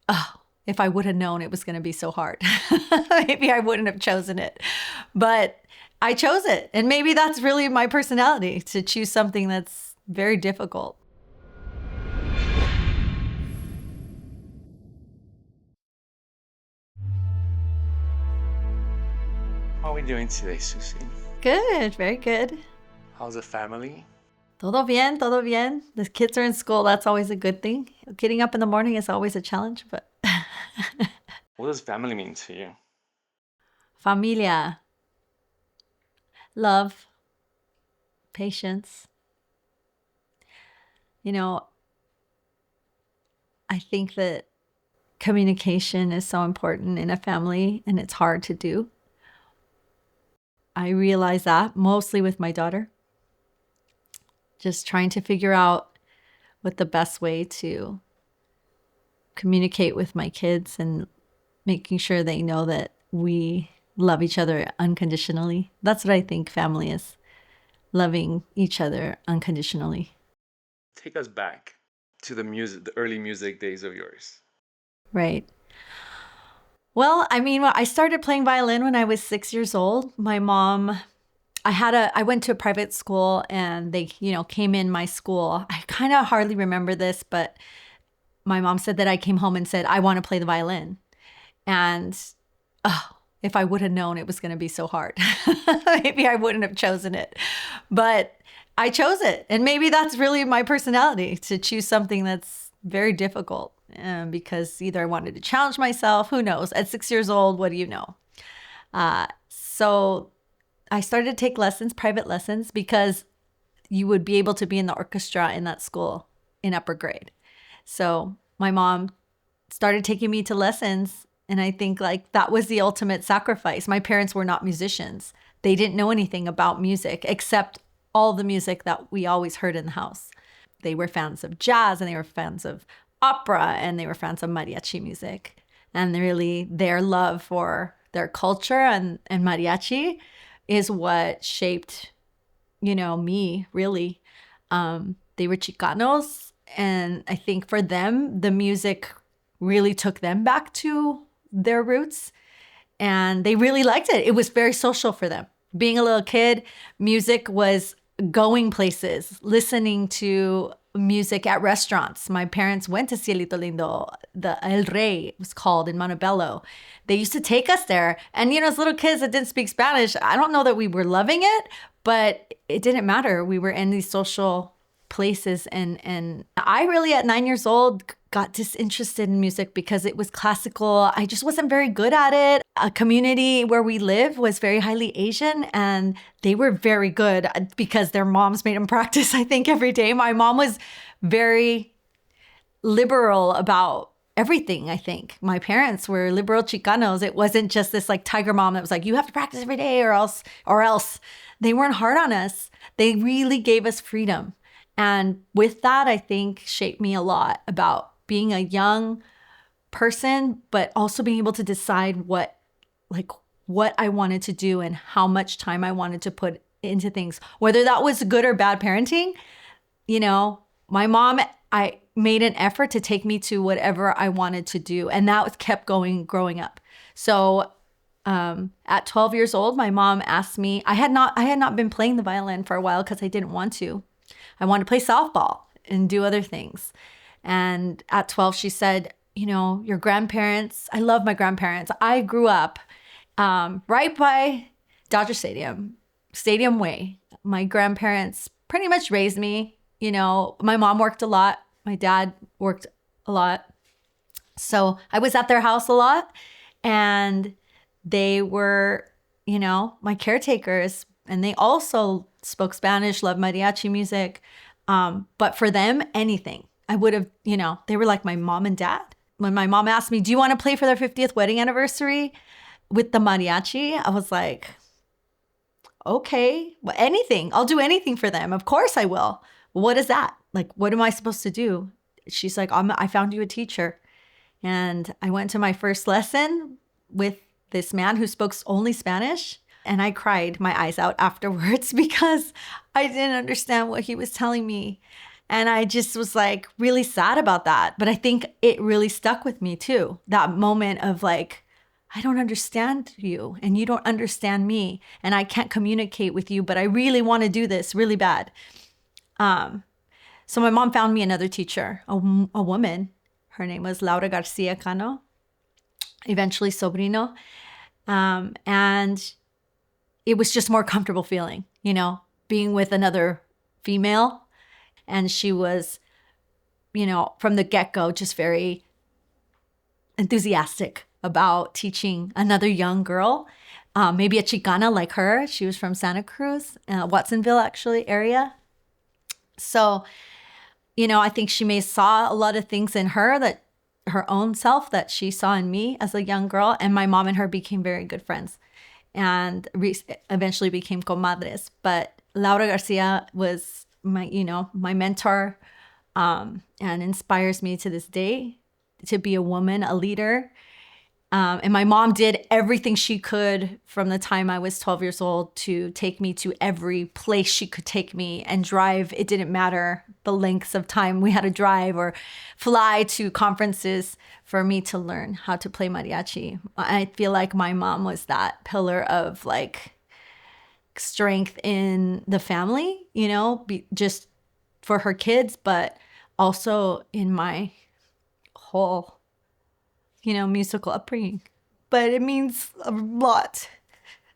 oh, if I would have known it was going to be so hard, maybe I wouldn't have chosen it. But I chose it. And maybe that's really my personality, to choose something that's very difficult. How are we doing today, Susie? Good, very good. How's the family? Todo bien, todo bien. The kids are in school. That's always a good thing. Getting up in the morning is always a challenge, but What does family mean to you? familia, love, patience. You know, I think that communication is so important in a family, and it's hard to do. I realize that mostly with my daughter. Just trying to figure out what the best way to communicate with my kids and making sure they know that we love each other unconditionally. That's what I think family is, loving each other unconditionally. Take us back to the early music days of yours. Right. Well, I mean, I started playing violin when I was 6 years old. My mom, I went to a private school, and they, came in my school. I kind of hardly remember this, but my mom said that I came home and said, I want to play the violin. And oh, if I would have known it was going to be so hard, maybe I wouldn't have chosen it. But I chose it. And maybe that's really my personality, to choose something that's very difficult. Because either I wanted to challenge myself, who knows? At 6 years old, what do you know? So I started to take lessons, private lessons, because you would be able to be in the orchestra in that school in upper grade. So my mom started taking me to lessons, and I think like that was the ultimate sacrifice. My parents were not musicians. They didn't know anything about music except all the music that we always heard in the house. They were fans of jazz, and they were fans of opera, and they were fans of mariachi music. And really their love for their culture and mariachi is what shaped, me really. They were Chicanos, and I think for them, the music really took them back to their roots, and they really liked it. It was very social for them. Being a little kid, music was going places, listening to music at restaurants. My parents went to Cielito Lindo, the El Rey, it was called, in Montebello. They used to take us there. And, as little kids that didn't speak Spanish, I don't know that we were loving it, but it didn't matter. We were in these social places. And I really, at 9 years old, got disinterested in music because it was classical. I just wasn't very good at it. A community where we live was very highly Asian, and they were very good because their moms made them practice, I think, every day. My mom was very liberal about everything, I think. My parents were liberal Chicanos. It wasn't just this like tiger mom that was like, you have to practice every day or else. They weren't hard on us. They really gave us freedom. And with that, I think shaped me a lot about being a young person, but also being able to decide what I wanted to do and how much time I wanted to put into things, whether that was good or bad parenting. My mom, I made an effort to take me to whatever I wanted to do. And that was kept going growing up. So at 12 years old, my mom asked me, I had not been playing the violin for a while because I didn't want to. I wanted to play softball and do other things. And at 12, she said, your grandparents, I love my grandparents. I grew up right by Dodger Stadium Way. My grandparents pretty much raised me. My mom worked a lot. My dad worked a lot. So I was at their house a lot, and they were, my caretakers, and they also spoke Spanish, loved mariachi music. But for them, anything. I would have, they were like my mom and dad. When my mom asked me, do you want to play for their 50th wedding anniversary with the mariachi? I was like, okay, well, anything. I'll do anything for them. Of course I will. What is that? Like, what am I supposed to do? She's like, I found you a teacher. And I went to my first lesson with this man who spoke only Spanish. And I cried my eyes out afterwards because I didn't understand what he was telling me. And I just was like really sad about that. But I think it really stuck with me too. That moment of like, I don't understand you and you don't understand me and I can't communicate with you, but I really want to do this really bad. So my mom found me another teacher, a woman. Her name was Garciacano, eventually Sobrino. And it was just more comfortable feeling, being with another female. And she was, from the get-go, just very enthusiastic about teaching another young girl, maybe a Chicana like her. She was from Santa Cruz, Watsonville, actually, area. So, I think she may saw a lot of things in her, that her own self, that she saw in me as a young girl. And my mom and her became very good friends and eventually became comadres. But Laura Garcia was my mentor, and inspires me to this day to be a woman, a leader. And my mom did everything she could from the time I was 12 years old to take me to every place she could take me and drive. It didn't matter the lengths of time we had to drive or fly to conferences for me to learn how to play mariachi. I feel like my mom was that pillar of like strength in the family, just for her kids, but also in my whole musical upbringing. But it means a lot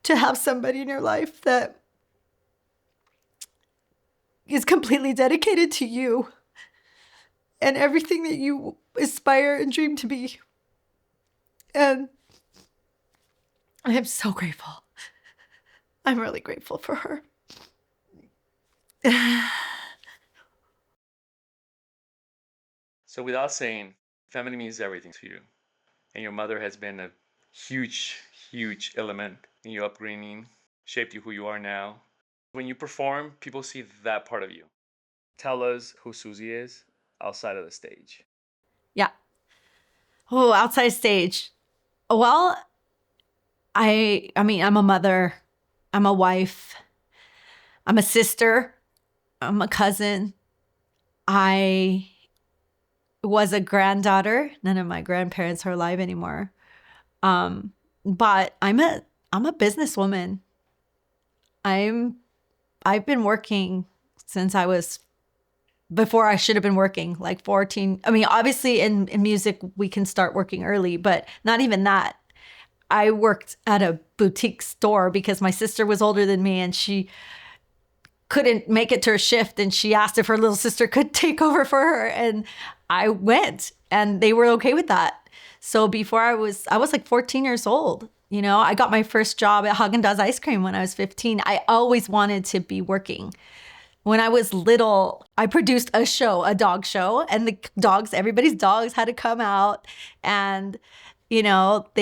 to have somebody in your life that is completely dedicated to you and everything that you aspire and dream to be. And I am so grateful. I'm really grateful for her. So without saying, family means everything to you. And your mother has been a huge, huge element in your upbringing, shaped you who you are now. When you perform, people see that part of you. Tell us who Susie is outside of the stage. Yeah. Oh, outside stage. Well, I mean, I'm a mother, I'm a wife, I'm a sister, I'm a cousin. I was a granddaughter. None of my grandparents are alive anymore. But I'm a businesswoman. I've been working since I was before I should have been working, like 14. I mean, obviously in music we can start working early, but not even that. I worked at a boutique store because my sister was older than me and she couldn't make it to her shift, and she asked if her little sister could take over for her, and I went, and they were okay with that. So before I was like 14 years old. I got my first job at Haagen-Dazs ice cream when I was 15. I always wanted to be working. When I was little, I produced a show, a dog show, and everybody's dogs had to come out, and they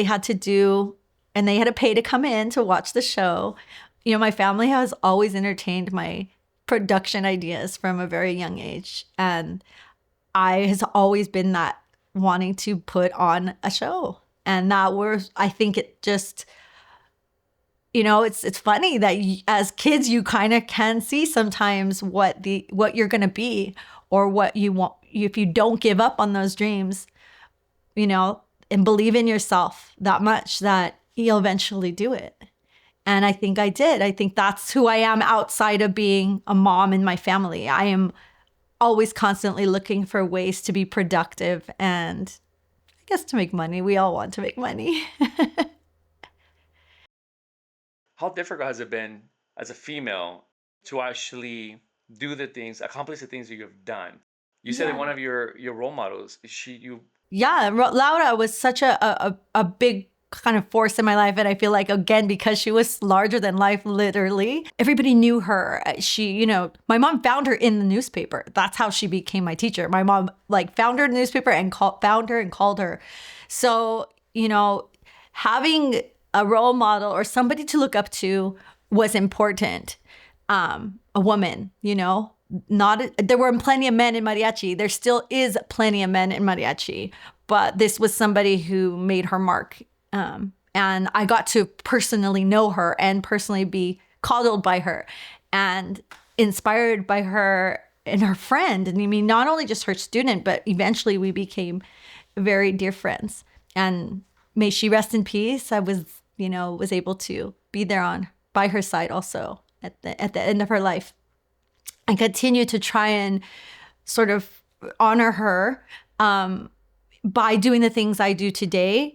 had to pay to come in to watch the show. My family has always entertained my production ideas from a very young age. And I has always been that wanting to put on a show. And I think it just, it's funny that as kids, you kind of can see sometimes what you're going to be or what you want. If you don't give up on those dreams, and believe in yourself that much, that you'll eventually do it. And I think I did. I think that's who I am outside of being a mom in my family. I am always constantly looking for ways to be productive and I guess to make money. We all want to make money. How difficult has it been as a female to actually do the things, accomplish the things that you've done? You said that one of your role models, Yeah, Laura was such a big kind of force in my life. And I feel like, again, because she was larger than life, literally, everybody knew her. My mom found her in the newspaper. That's how she became my teacher. My mom found her in the newspaper and found her and called her. So, having a role model or somebody to look up to was important. A woman, there were plenty of men in mariachi. There still is plenty of men in mariachi, but this was somebody who made her mark. And I got to personally know her and personally be coddled by her and inspired by her her friend. And I mean, not only just her student, but eventually we became very dear friends. And may she rest in peace. I was, was able to be there by her side also at the end of her life. I continue to try and sort of honor her by doing the things I do today.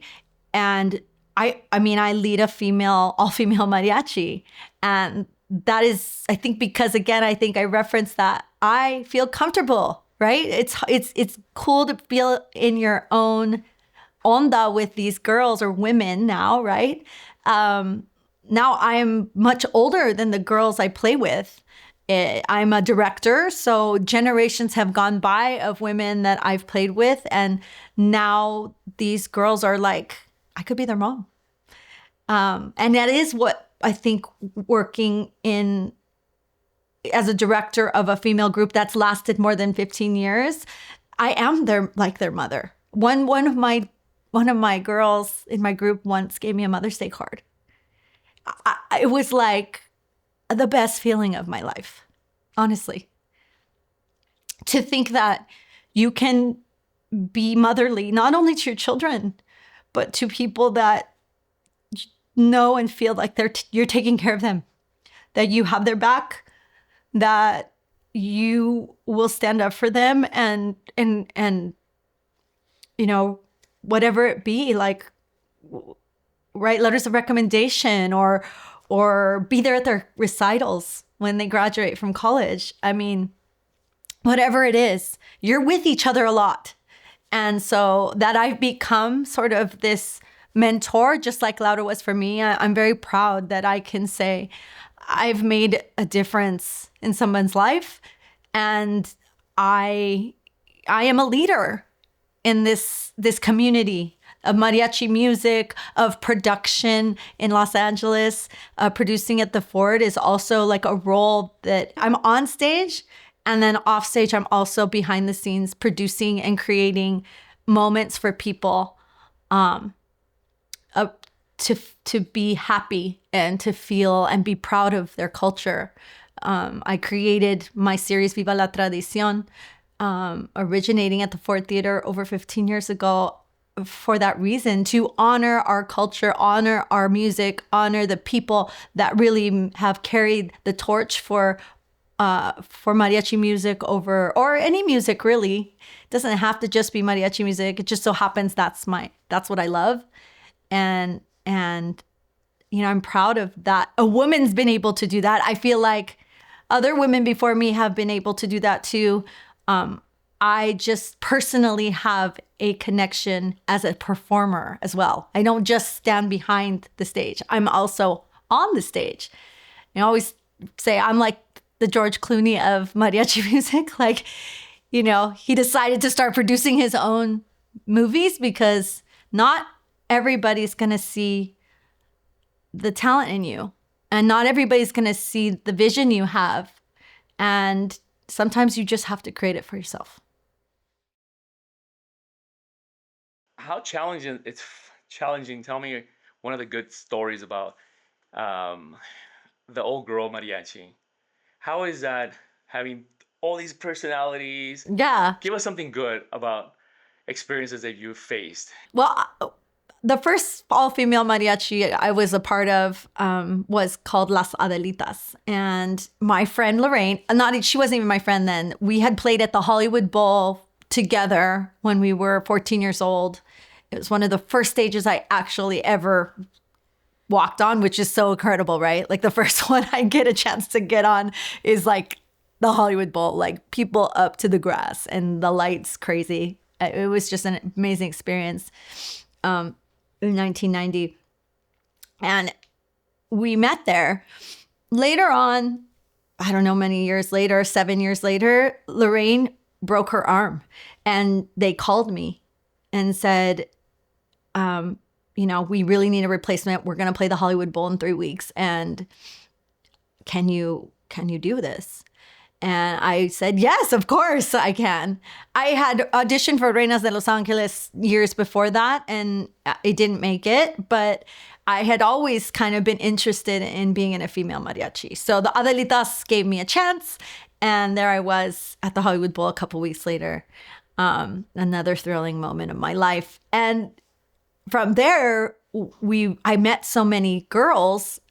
And I lead a all-female mariachi. And that is, I think, because again, I think I referenced that I feel comfortable, right? It's cool to feel in your own onda with these girls or women now, right? Now I am much older than the girls I play with. I'm a director, so generations have gone by of women that I've played with, and now these girls are like, I could be their mom. And that is what I think working as a director of a female group that's lasted more than 15 years, I am their mother. One of my girls in my group once gave me a Mother's Day card. It was like the best feeling of my life, honestly. To think that you can be motherly, not only to your children, but to people that know and feel like you're taking care of them, that you have their back, that you will stand up for them, and whatever it be, like write letters of recommendation or be there at their recitals when they graduate from college. I mean, whatever it is, you're with each other a lot. And so that I've become sort of this mentor, just like Laura was for me. I'm very proud that I can say I've made a difference in someone's life. And I am a leader in this community of mariachi music, of production in Los Angeles. Producing at the Ford is also like a role that I'm on stage, and then off stage, I'm also behind the scenes producing and creating moments for people to be happy and to feel and be proud of their culture. I created my series Viva la Tradición, originating at the Ford Theater over 15 years ago, for that reason, to honor our culture, honor our music, honor the people that really have carried the torch for mariachi music or any music really. It doesn't have to just be mariachi music. It just so happens that's what I love. And I'm proud of that. A woman's been able to do that. I feel like other women before me have been able to do that too. I just personally have a connection as a performer as well. I don't just stand behind the stage. I'm also on the stage. I always say I'm like the George Clooney of mariachi music. Like, he decided to start producing his own movies because not everybody's going to see the talent in you, and not everybody's going to see the vision you have. And sometimes you just have to create it for yourself. How challenging? It's challenging. Tell me one of the good stories about the old girl mariachi. How is that, having all these personalities? Yeah. Give us something good about experiences that you faced. Well, the first all-female mariachi I was a part of was called Las Adelitas. And my friend Lorraine, she wasn't even my friend then, we had played at the Hollywood Bowl together when we were 14 years old. It was one of the first stages I actually ever walked on, which is so incredible, right? Like the first one I get a chance to get on is like the Hollywood Bowl, like people up to the grass and the lights crazy. It was just an amazing experience in 1990. And we met there. Later on, I don't know, many years later, 7 years later, Lorraine broke her arm, and they called me and said, we really need a replacement. We're going to play the Hollywood Bowl in 3 weeks. And can you do this? And I said, yes, of course I can. I had auditioned for Reinas de Los Angeles years before that, and it didn't make it. But I had always kind of been interested in being in a female mariachi. So the Adelitas gave me a chance, And there I was at the Hollywood Bowl a couple weeks later. Another thrilling moment of my life. And from there, I met so many girls,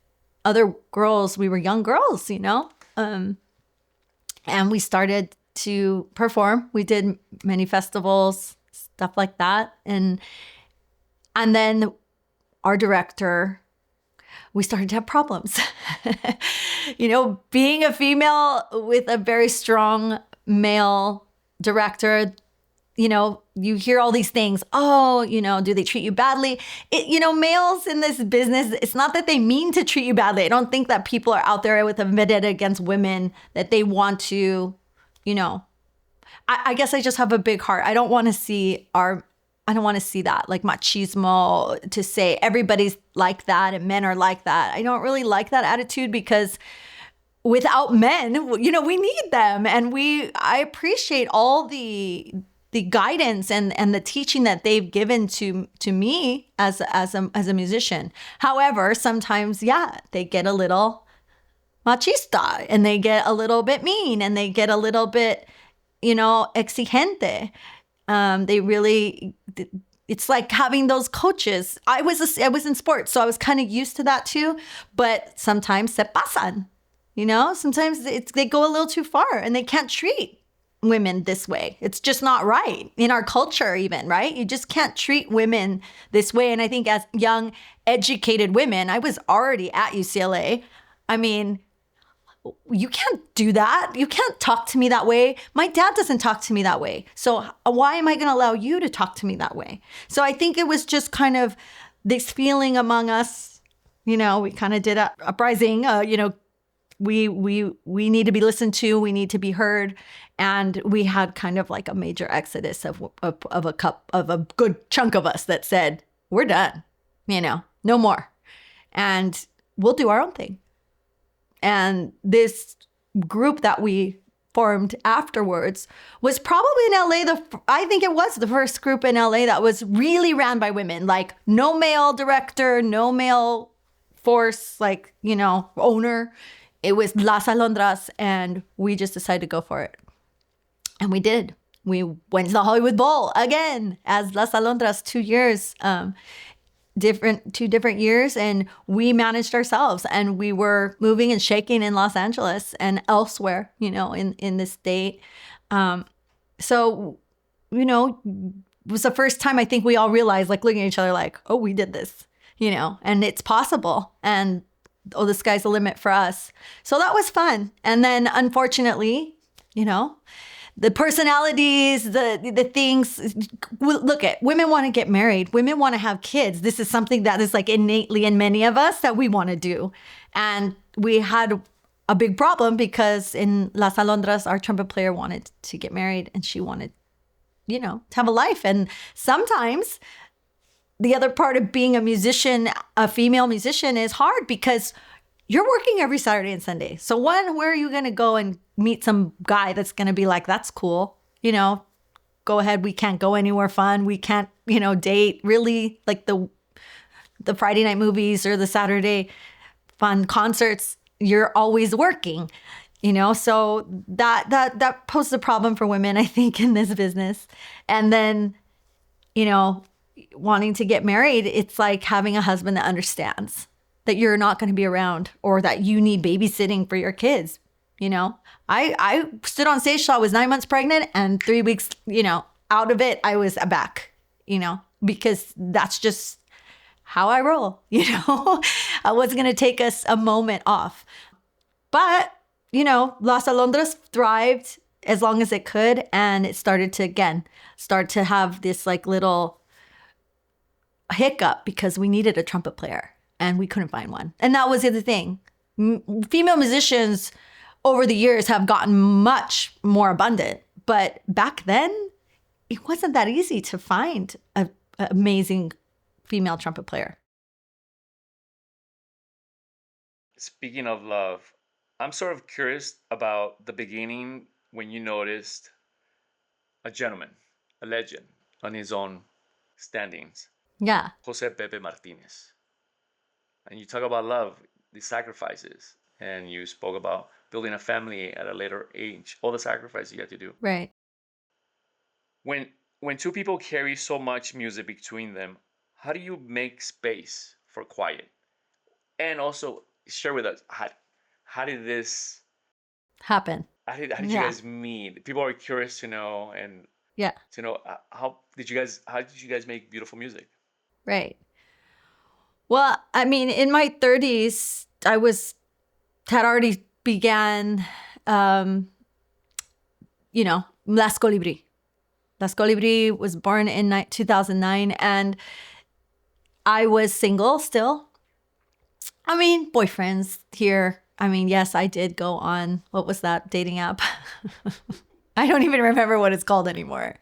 other girls. We were young girls, and we started to perform. We did many festivals, stuff like that. And then our director, we started to have problems. Being a female with a very strong male director, you hear all these things. Oh, do they treat you badly? Males in this business, it's not that they mean to treat you badly. I don't think that people are out there with a vendetta against women that they want to, I guess I just have a big heart. I don't want to see that, like machismo, to say everybody's like that and men are like that. I don't really like that attitude, because without men, we need them. And I appreciate all the guidance and the teaching that they've given to me as a musician. However, sometimes, they get a little machista, and they get a little bit mean, and they get a little bit, exigente. They really, it's like having those coaches. I was in sports, so I was kind of used to that too. But sometimes se pasan, sometimes they go a little too far, and they can't treat women this way. It's just not right in our culture, even, right? You just can't treat women this way. And I think as young, educated women, I was already at UCLA. I mean, you can't do that. You can't talk to me that way. My dad doesn't talk to me that way. So why am I going to allow you to talk to me that way? So I think it was just kind of this feeling among us, we kind of did a uprising, we need to be listened to. We need to be heard. And we had kind of like a major exodus of a good chunk of us that said, we're done, no more. And we'll do our own thing. And this group that we formed afterwards was probably in LA. I think it was the first group in LA that was really ran by women, like no male director, no male force, like, owner. It was Las Alondras, and we just decided to go for it. And we did. We went to the Hollywood Bowl again as Las Alondras, 2 years. 2 different years, and we managed ourselves, and we were moving and shaking in Los Angeles and elsewhere, in the state. So, it was the first time I think we all realized, like, looking at each other like, oh, we did this, and it's possible. And oh, the sky's the limit for us. So that was fun. And then unfortunately, the personalities, the things, look at women want to get married. Women want to have kids. This is something that is like innately in many of us that we want to do. And we had a big problem because in Las Alondras, our trumpet player wanted to get married, and she wanted, to have a life. And sometimes the other part of being a musician, a female musician, is hard because you're working every Saturday and Sunday. So where are you going to go and meet some guy that's going to be like, that's cool, go ahead. We can't go anywhere fun. We can't, date, really, like the Friday night movies or the Saturday fun concerts. You're always working, so that poses a problem for women, I think, in this business. And then, wanting to get married, it's like having a husband that understands that you're not going to be around, or that you need babysitting for your kids. I stood on stage till I was 9 months pregnant, and 3 weeks, out of it, I was back, because that's just how I roll. I wasn't going to take us a moment off. But, Las Alondras thrived as long as it could. And it started to have this like little hiccup because we needed a trumpet player and we couldn't find one. And that was the other thing. Female musicians over the years have gotten much more abundant. But back then, it wasn't that easy to find an amazing female trumpet player. Speaking of love, I'm sort of curious about the beginning when you noticed a gentleman, a legend, on his own standings. Yeah. Jose Pepe Martinez. And you talk about love, the sacrifices, and you spoke about building a family at a later age, all the sacrifice you had to do. Right. When two people carry so much music between them, how do you make space for quiet? And also share with us how did this Happen. how did you Yeah. guys meet? People are curious to know and Yeah. to know how did you guys make beautiful music? Right. Well, I mean, in my 30s, had already began, Las Colibrí. Las Colibrí was born in 2009, and I was single still. I mean, boyfriends here. I mean, yes, I did go on, what was that dating app? I don't even remember what it's called anymore.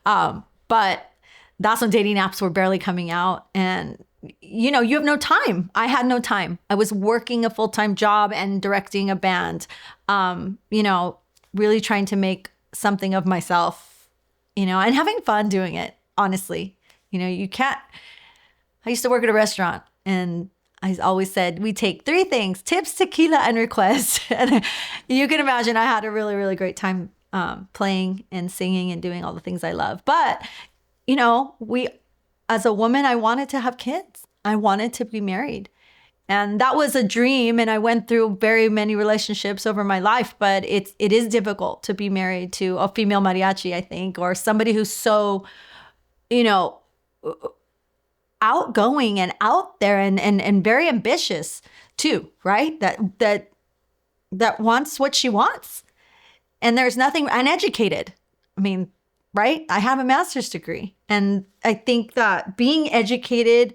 But that's when dating apps were barely coming out. And, you have no time. I had no time. I was working a full-time job and directing a band, really trying to make something of myself, and having fun doing it, honestly. You can't. I used to work at a restaurant, and I always said, we take 3 things: tips, tequila, and requests. And you can imagine I had a really, really great time playing and singing and doing all the things I love. But, as a woman, I wanted to have kids. I wanted to be married. And that was a dream. And I went through very many relationships over my life, but it is difficult to be married to a female mariachi, I think, or somebody who's so, outgoing and out there and very ambitious too, right? That wants what she wants. And there's nothing uneducated. I mean, right? I have a master's degree. And I think that being educated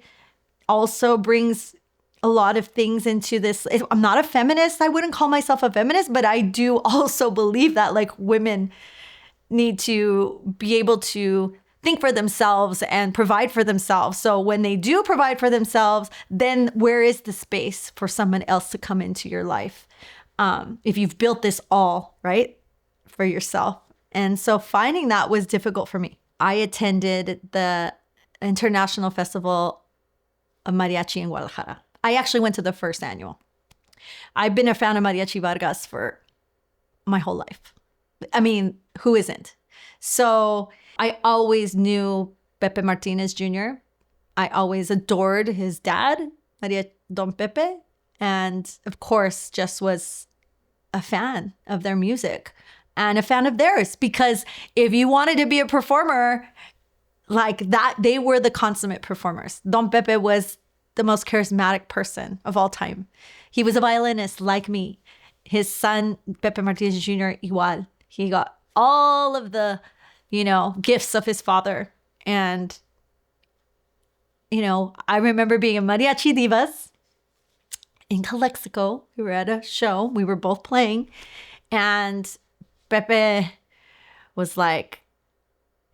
also brings a lot of things into this. I'm not a feminist. I wouldn't call myself a feminist, but I do also believe that women need to be able to think for themselves and provide for themselves. So when they do provide for themselves, then where is the space for someone else to come into your life? If you've built this all, right, for yourself. And so finding that was difficult for me. I attended the International Festival of Mariachi in Guadalajara. I actually went to the first annual. I've been a fan of Mariachi Vargas for my whole life. I mean, who isn't? So I always knew Pepe Martinez Jr. I always adored his dad, Don Pepe. And of course, just was a fan of their music and a fan of theirs. Because if you wanted to be a performer like that, they were the consummate performers. Don Pepe was the most charismatic person of all time. He was a violinist like me. His son, Pepe Martinez Jr., igual. He got all of the, gifts of his father. And, I remember being in Mariachi Divas in Calexico. We were at a show. We were both playing. And Pepe was like,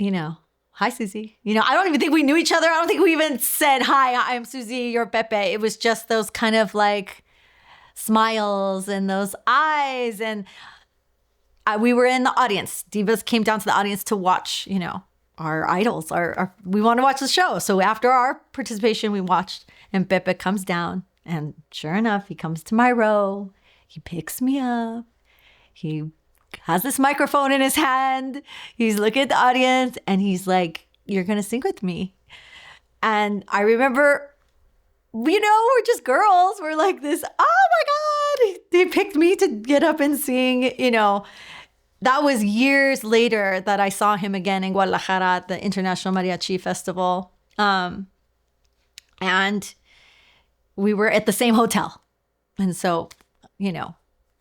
hi, Susie. I don't even think we knew each other. I don't think we even said, hi, I'm Susie, you're Pepe. It was just those kind of smiles and those eyes. And we were in the audience. Divas came down to the audience to watch, our idols. We want to watch the show. So after our participation, we watched, and Pepe comes down. And sure enough, he comes to my row. He picks me up. He has this microphone in his hand. He's looking at the audience and he's like, you're going to sing with me. And I remember, we're just girls. We're like this, oh my God, they picked me to get up and sing, That was years later that I saw him again in Guadalajara at the International Mariachi Festival. And we were at the same hotel. And so,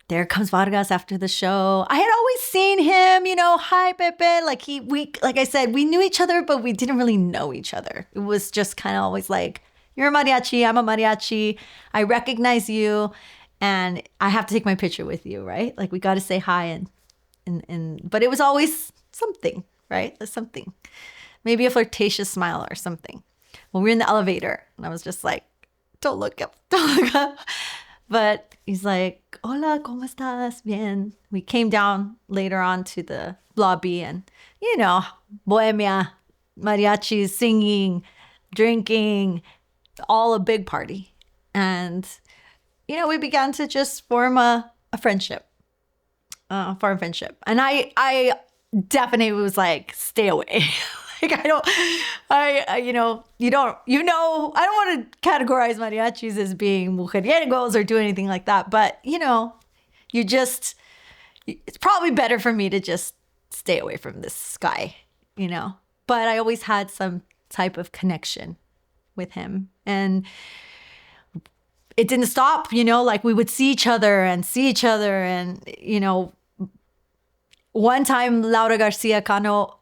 there comes Vargas after the show. I had always seen him, hi, Pepe. Like I said, we knew each other, but we didn't really know each other. It was just kind of always like, you're a mariachi, I'm a mariachi. I recognize you and I have to take my picture with you, right? We got to say hi but it was always something, right? Something. Maybe a flirtatious smile or something. Well, we were in the elevator and I was just like, don't look up, don't look up. But he's like, hola, ¿cómo estás? Bien. We came down later on to the lobby and, bohemia, mariachis, singing, drinking, all a big party. And, we began to just form a friendship. foreign friendship. And I definitely was like, stay away. Like, I don't want to categorize mariachis as being mujeriegos or do anything like that. But, it's probably better for me to just stay away from this guy, But I always had some type of connection with him. And it didn't stop, like we would see each other. And, one time Laura Garciacano,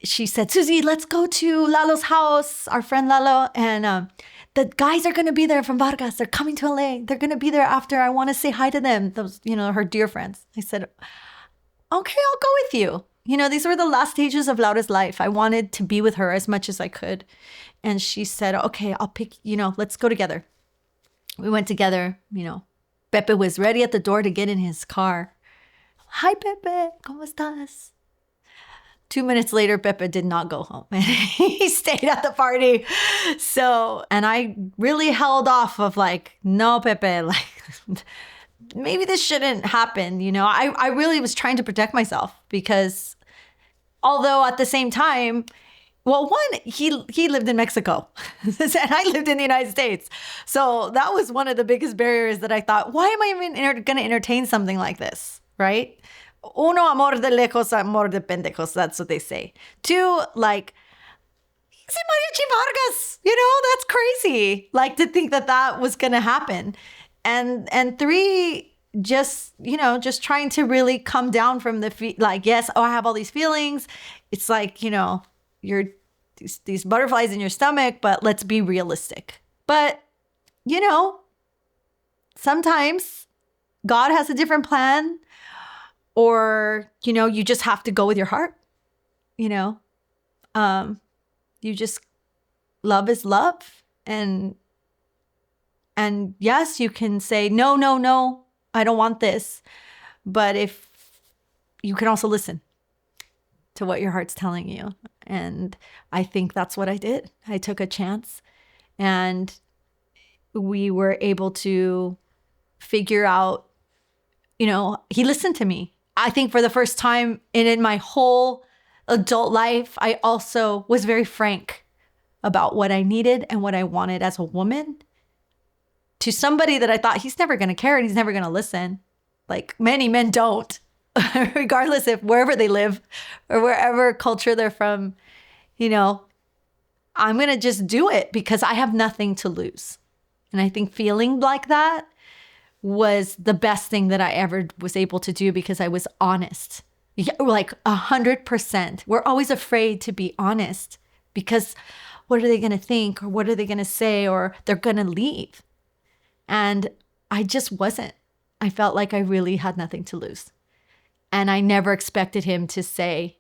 she said, Susie, let's go to Lalo's house, our friend Lalo. And the guys are going to be there from Vargas. They're coming to LA. They're going to be there after. I want to say hi to them. Those, her dear friends. I said, okay, I'll go with you. These were the last stages of Laura's life. I wanted to be with her as much as I could. And she said, okay, I'll pick, let's go together. We went together, Pepe was ready at the door to get in his car. Hi, Pepe. ¿Cómo estás? 2 minutes later, Pepe did not go home. He stayed at the party. So, and I really held off of like, no, Pepe, like, maybe this shouldn't happen. I really was trying to protect myself because although at the same time, well, one, he lived in Mexico and I lived in the United States. So that was one of the biggest barriers that I thought, why am I even going to entertain something like this? Right? Uno, amor de lejos, amor de pendejos. That's what they say. 2, like, he's in Mariachi Vargas. That's crazy. Like, to think that was going to happen. And 3, just trying to really come down from like, yes, I have all these feelings. It's like, you're these butterflies in your stomach, but let's be realistic. But, sometimes God has a different plan. Or, you just have to go with your heart, you just, love is love. And yes, you can say, no, I don't want this. But if you can also listen to what your heart's telling you. And I think that's what I did. I took a chance and we were able to figure out, he listened to me. I think for the first time in my whole adult life, I also was very frank about what I needed and what I wanted as a woman to somebody that I thought he's never going to care and he's never going to listen. Like many men don't, regardless if wherever they live or wherever culture they're from, I'm going to just do it because I have nothing to lose. And I think feeling like that was the best thing that I ever was able to do because I was honest. Like 100%. We're always afraid to be honest because what are they going to think or what are they going to say or they're going to leave. And I just wasn't. I felt like I really had nothing to lose. And I never expected him to say,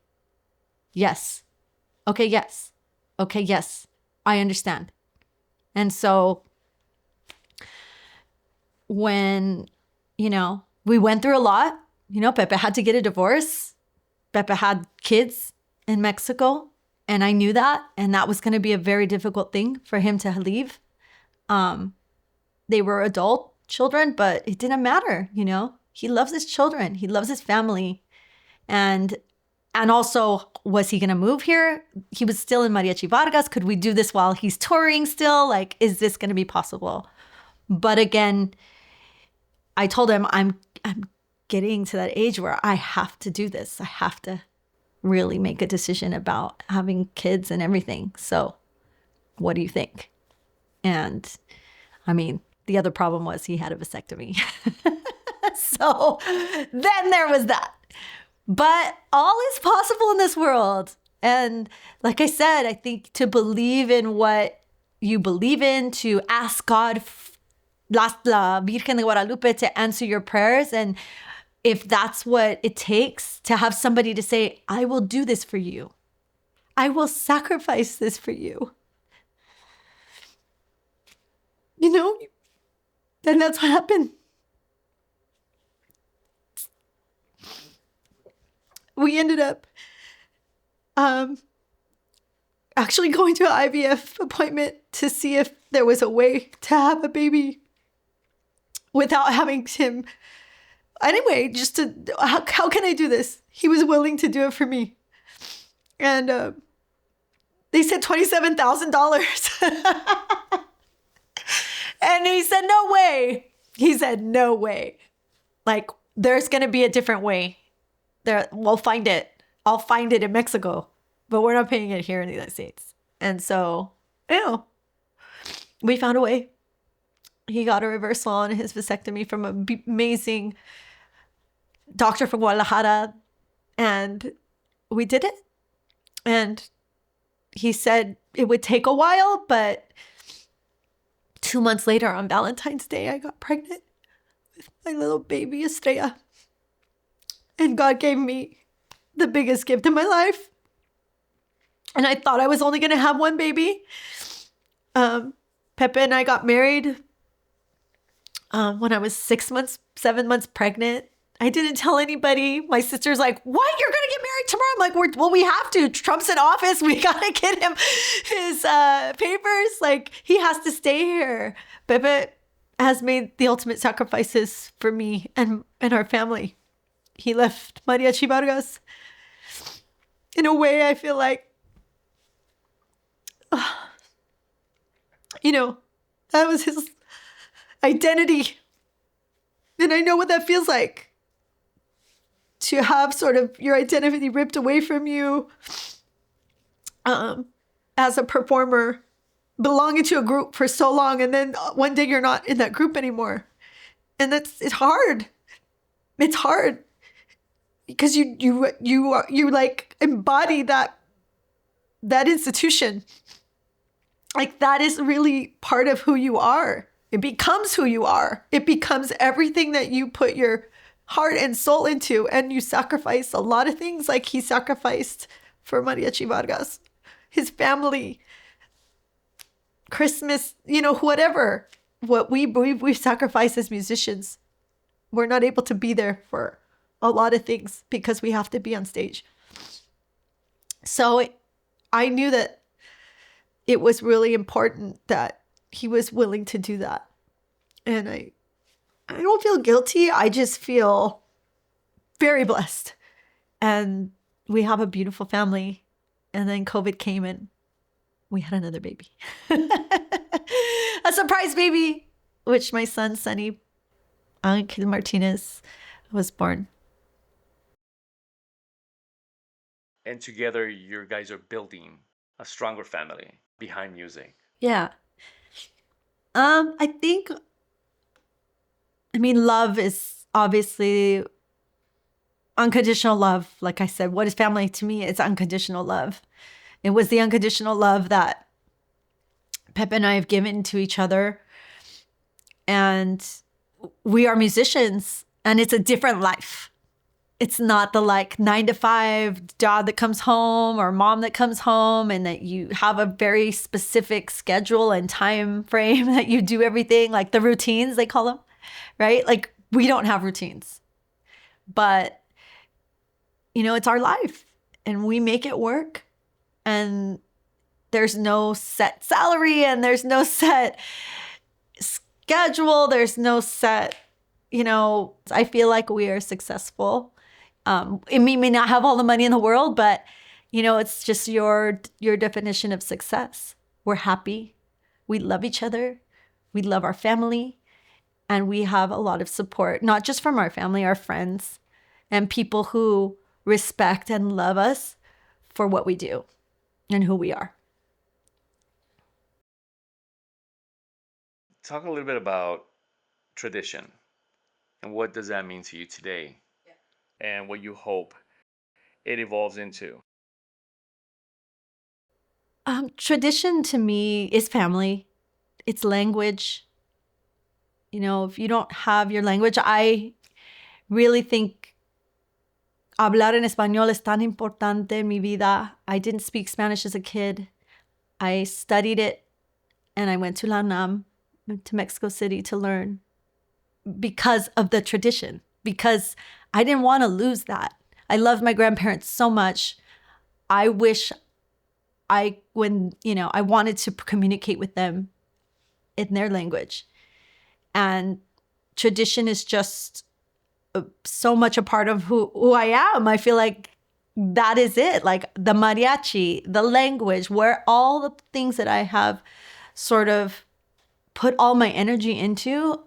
yes. Okay, yes. Okay, yes. I understand. And so when, we went through a lot, Pepe had to get a divorce. Pepe had kids in Mexico. And I knew that. And that was going to be a very difficult thing for him to leave. They were adult children, but it didn't matter. He loves his children. He loves his family. And also, was he going to move here? He was still in Mariachi Vargas. Could we do this while he's touring still? Like, is this going to be possible? But again, I told him I'm getting to that age where I have to do this. I have to really make a decision about having kids and everything. So what do you think? And I mean, the other problem was he had a vasectomy. So then there was that. But all is possible in this world. And like I said, I think to believe in what you believe in, to ask God, La Virgen de Guadalupe, to answer your prayers. And if that's what it takes to have somebody to say, I will do this for you. I will sacrifice this for you. Then that's what happened. We ended up actually going to an IVF appointment to see if there was a way to have a baby without having him anyway, how can I do this? He was willing to do it for me. And they said $27,000. And he said, no way. He said, no way. Like, there's going to be a different way. We'll find it. I'll find it in Mexico, but we're not paying it here in the United States. And so, we found a way. He got a reversal on his vasectomy from an amazing doctor from Guadalajara. And we did it. And he said it would take a while, but 2 months later on Valentine's Day, I got pregnant with my little baby Estrella. And God gave me the biggest gift in my life. And I thought I was only going to have one baby. Pepe and I got married when I was 7 months pregnant. I didn't tell anybody. My sister's like, what? You're going to get married tomorrow? I'm like, well, we have to. Trump's in office. We got to get him his papers. Like, he has to stay here. Pepe has made the ultimate sacrifices for me and our family. He left Mariachi Vargas. In a way, I feel like, that was his identity. And I know what that feels like. To have sort of your identity ripped away from you as a performer, belonging to a group for so long, and then one day you're not in that group anymore. And it's hard. It's hard. Because you like embody that institution. Like, that is really part of who you are. It becomes who you are. It becomes everything that you put your heart and soul into, and you sacrifice a lot of things, like he sacrificed for Mariachi Vargas, his family, Christmas, whatever. What we sacrifice as musicians. We're not able to be there for a lot of things because we have to be on stage. So I knew that it was really important that he was willing to do that. And I don't feel guilty. I just feel very blessed. And we have a beautiful family. And then COVID came and we had another baby. A surprise baby, which my son, Sonny Pepe Martinez, was born. And together, you guys are building a stronger family behind music. Yeah. Love is obviously unconditional love. Like I said, what is family to me? It's unconditional love. It was the unconditional love that Pepe and I have given to each other. And we are musicians, and it's a different life. It's not the 9-to-5 dad that comes home or mom that comes home and that you have a very specific schedule and time frame that you do everything, like the routines, they call them, right? Like, we don't have routines. But, it's our life and we make it work. And there's no set salary and there's no set schedule. There's no set, I feel like we are successful. We may not have all the money in the world, but, it's just your definition of success. We're happy. We love each other. We love our family. And we have a lot of support, not just from our family, our friends, and people who respect and love us for what we do and who we are. Talk a little bit about tradition and what does that mean to you today? And what you hope it evolves into. Tradition to me is family. It's language. If you don't have your language, I really think hablar en español es tan importante en mi vida. I didn't speak Spanish as a kid. I studied it and I went to La UNAM, to Mexico City to learn because of the tradition, because I didn't want to lose that. I loved my grandparents so much. I wish I wanted to communicate with them in their language. And tradition is just so much a part of who I am. I feel like that is it. Like the mariachi, the language, where all the things that I have sort of put all my energy into,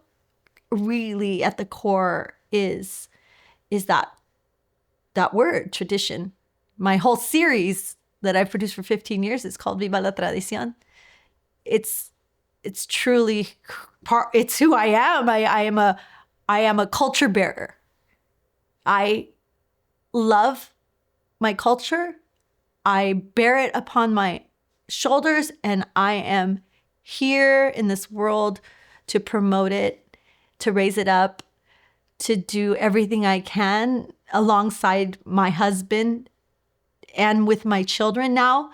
really at the core is that word, tradition. My whole series that I've produced for 15 years is called Viva la Tradición. It's truly it's who I am. I am a culture bearer. I love my culture. I bear it upon my shoulders, and I am here in this world to promote it, to raise it up, to do everything I can alongside my husband and with my children now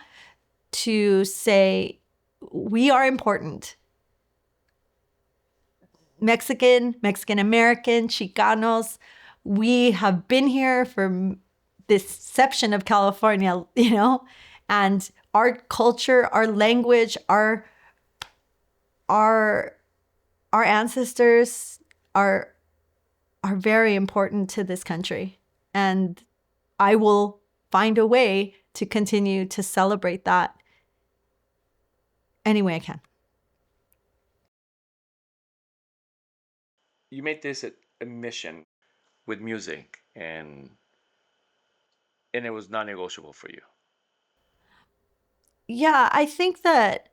to say, we are important. Mexican American, Chicanos, we have been here for this inception of California, and our culture, our language, our ancestors are very important to this country. And I will find a way to continue to celebrate that any way I can. You made this a mission with music, and it was non-negotiable for you. Yeah, I think that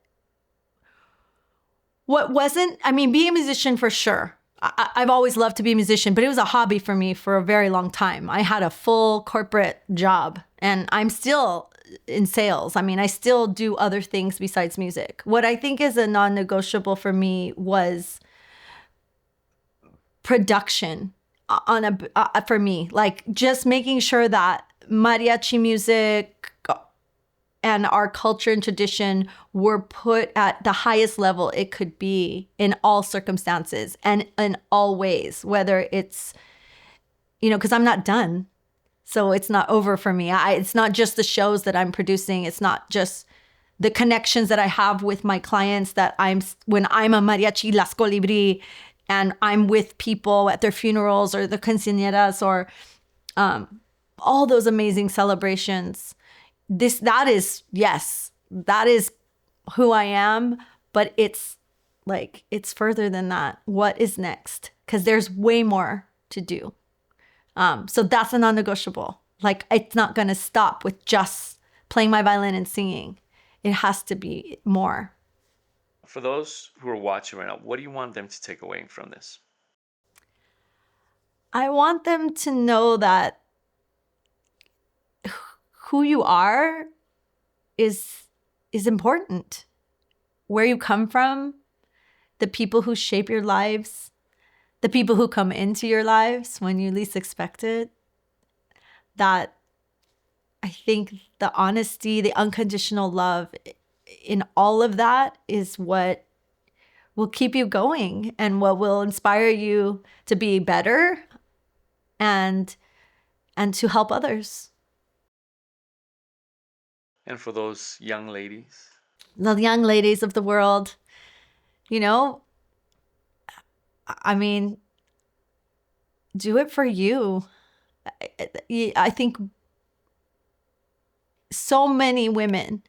being a musician for sure. I've always loved to be a musician, but it was a hobby for me for a very long time. I had a full corporate job, and I'm still in sales. I still do other things besides music. What I think is a non-negotiable for me was production for me, like just making sure that mariachi music and our culture and tradition were put at the highest level it could be in all circumstances and in all ways, whether it's, because I'm not done. So it's not over for me. It's not just the shows that I'm producing. It's not just the connections that I have with my clients when I'm a mariachi Las Colibrí and I'm with people at their funerals or the quinceañeras or all those amazing celebrations. That is who I am, but it's further than that. What is next? Because there's way more to do. So that's a non-negotiable. Like, it's not going to stop with just playing my violin and singing. It has to be more. For those who are watching right now, what do you want them to take away from this? I want them to know that who you are is important. Where you come from, the people who shape your lives, the people who come into your lives when you least expect it. That I think the honesty, the unconditional love in all of that is what will keep you going and what will inspire you to be better and to help others. And for those young ladies? The young ladies of the world, do it for you. I think so many women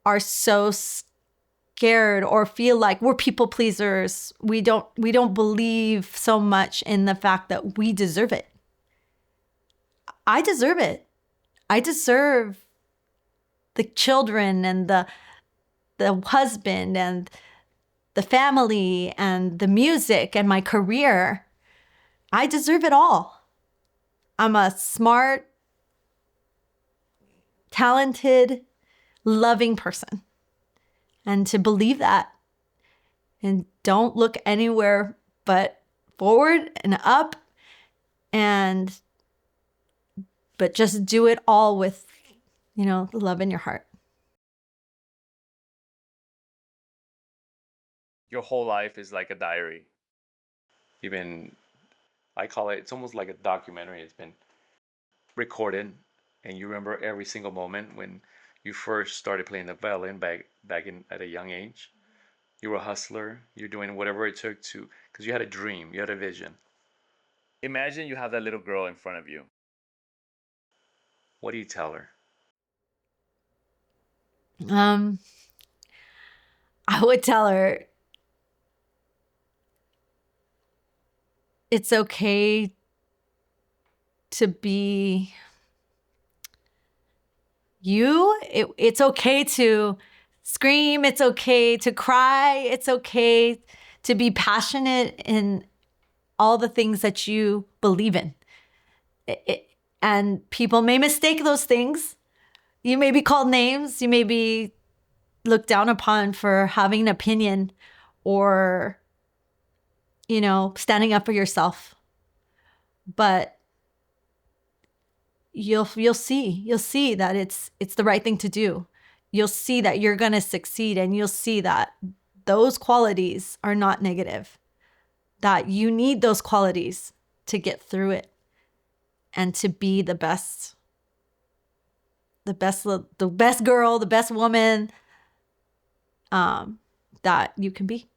are so scared or feel like we're people pleasers. We don't believe so much in the fact that we deserve it. I deserve it. I deserve the children and the husband and the family and the music and my career. I deserve it all. I'm a smart, talented, loving person. And to believe that, and don't look anywhere but forward and up, but just do it all with, the love in your heart. Your whole life is like a diary. I call it's almost like a documentary. It's been recorded, and you remember every single moment when you first started playing the violin back at a young age. You were a hustler. You're doing whatever it took because you had a dream, you had a vision. Imagine you have that little girl in front of you. What do you tell her? I would tell her it's okay to be you. It's okay to scream. It's okay to cry. It's okay to be passionate in all the things that you believe in. And people may mistake those things. You may be called names. You may be looked down upon for having an opinion or, standing up for yourself. But you'll see that it's the right thing to do. You'll see that you're going to succeed, and you'll see that those qualities are not negative, that you need those qualities to get through it and to be the best girl, the best woman that you can be.